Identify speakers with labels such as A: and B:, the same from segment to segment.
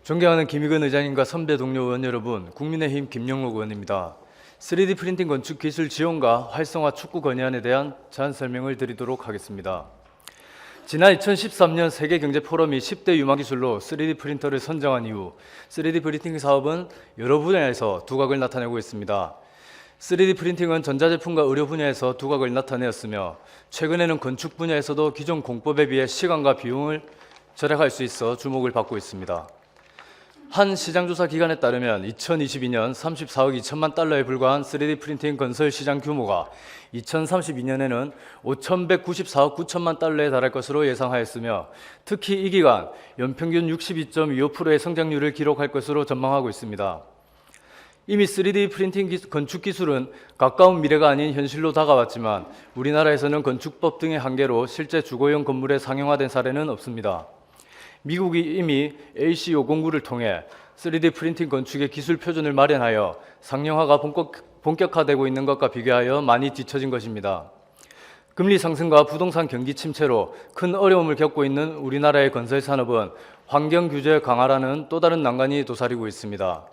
A: 존경하는 김익은 의장님과 선배 동료 의원 여러분, 국민의힘 김영록 의원입니다. 3D 프린팅 건축 기술 지원과 활성화 촉구 건의안에 대한 제안 설명을 드리도록 하겠습니다. 지난 2013년 세계경제포럼이 10대 유망기술로 3D 프린터를 선정한 이후 3D 프린팅 사업은 여러 분야에서 두각을 나타내고 있습니다. 3D 프린팅은 전자제품과 의료 분야에서 두각을 나타내었으며 최근에는 건축 분야에서도 기존 공법에 비해 시간과 비용을 절약할 수 있어 주목을 받고 있습니다. 한 시장조사 기관에 따르면 2022년 34억 2천만 달러에 불과한 3D 프린팅 건설 시장 규모가 2032년에는 5,194억 9천만 달러에 달할 것으로 예상하였으며 특히 이 기간 연평균 62.25%의 성장률을 기록할 것으로 전망하고 있습니다. 이미 3D 프린팅 건축 기술은 가까운 미래가 아닌 현실로 다가왔지만 우리나라에서는 건축법 등의 한계로 실제 주거용 건물에 상용화된 사례는 없습니다. 미국이 이미 AC509를 통해 3D 프린팅 건축의 기술 표준을 마련하여 상용화가 본격화되고 있는 것과 비교하여 많이 뒤처진 것입니다. 금리 상승과 부동산 경기 침체로 큰 어려움을 겪고 있는 우리나라의 건설 산업은 환경 규제 강화라는 또 다른 난관이 도사리고 있습니다.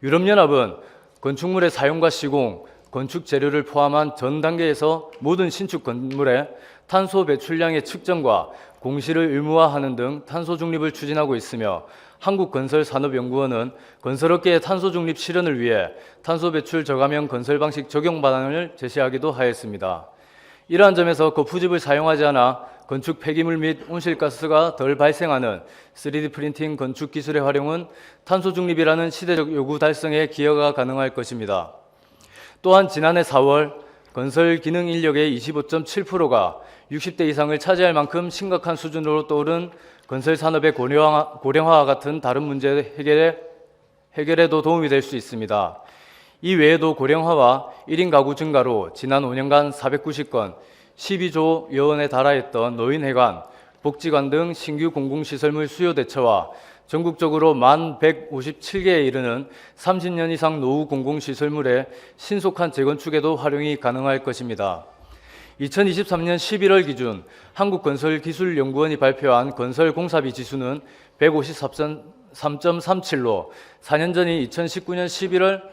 A: 유럽연합은 건축물의 사용과 시공, 건축 재료를 포함한 전 단계에서 모든 신축 건물의 탄소 배출량의 측정과 공시를 의무화하는 등 탄소 중립을 추진하고 있으며 한국건설산업연구원은 건설업계의 탄소 중립 실현을 위해 탄소 배출 저감형 건설 방식 적용 방안을 제시하기도 하였습니다. 이러한 점에서 거푸집을 사용하지 않아 건축 폐기물 및 온실가스가 덜 발생하는 3D 프린팅 건축 기술의 활용은 탄소 중립이라는 시대적 요구 달성에 기여가 가능할 것입니다. 또한 지난해 4월 건설 기능 인력의 25.7%가 60대 이상을 차지할 만큼 심각한 수준으로 떠오른 건설 산업의 고령화와 같은 다른 문제 해결에도 도움이 될 수 있습니다. 이 외에도 고령화와 1인 가구 증가로 지난 5년간 490건, 12조 여원에 달하였던 노인회관, 복지관 등 신규 공공시설물 수요 대처와 전국적으로 1,157개에 이르는 30년 이상 노후 공공시설물의 신속한 재건축에도 활용이 가능할 것입니다. 2023년 11월 기준 한국건설기술연구원이 발표한 건설공사비 지수는 153.37로 4년 전인 2019년 11월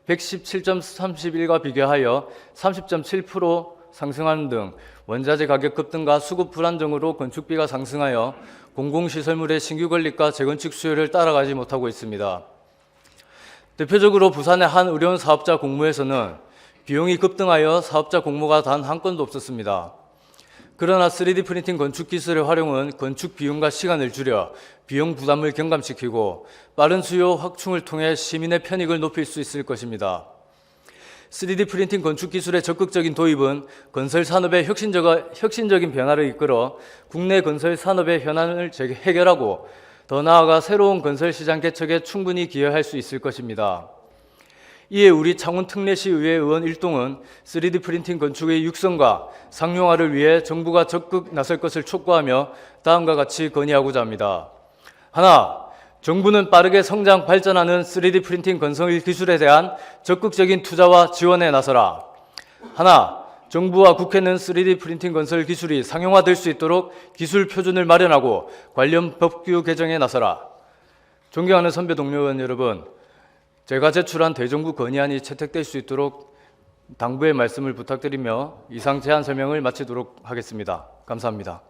A: 117.31과 비교하여 30.7% 상승하는 등 원자재 가격 급등과 수급 불안정으로 건축비가 상승하여 공공시설물의 신규 건립과 재건축 수요를 따라가지 못하고 있습니다. 대표적으로 부산의 한 의료원 사업자 공모에서는 비용이 급등하여 사업자 공모가 단 한 건도 없었습니다. 그러나 3D 프린팅 건축 기술의 활용은 건축 비용과 시간을 줄여 비용 부담을 경감시키고 빠른 수요 확충을 통해 시민의 편익을 높일 수 있을 것입니다. 3D 프린팅 건축 기술의 적극적인 도입은 건설 산업의 혁신적인 변화를 이끌어 국내 건설 산업의 현안을 해결하고 더 나아가 새로운 건설 시장 개척에 충분히 기여할 수 있을 것입니다. 이에 우리 창원 특례시의회 의원 일동은 3D 프린팅 건축의 육성과 상용화를 위해 정부가 적극 나설 것을 촉구하며 다음과 같이 건의하고자 합니다. 하나, 정부는 빠르게 성장 발전하는 3D 프린팅 건설 기술에 대한 적극적인 투자와 지원에 나서라. 하나, 정부와 국회는 3D 프린팅 건설 기술이 상용화될 수 있도록 기술 표준을 마련하고 관련 법규 개정에 나서라. 존경하는 선배 동료 의원 여러분, 제가 제출한 대정부 건의안이 채택될 수 있도록 당부의 말씀을 부탁드리며 이상 제안 설명을 마치도록 하겠습니다. 감사합니다.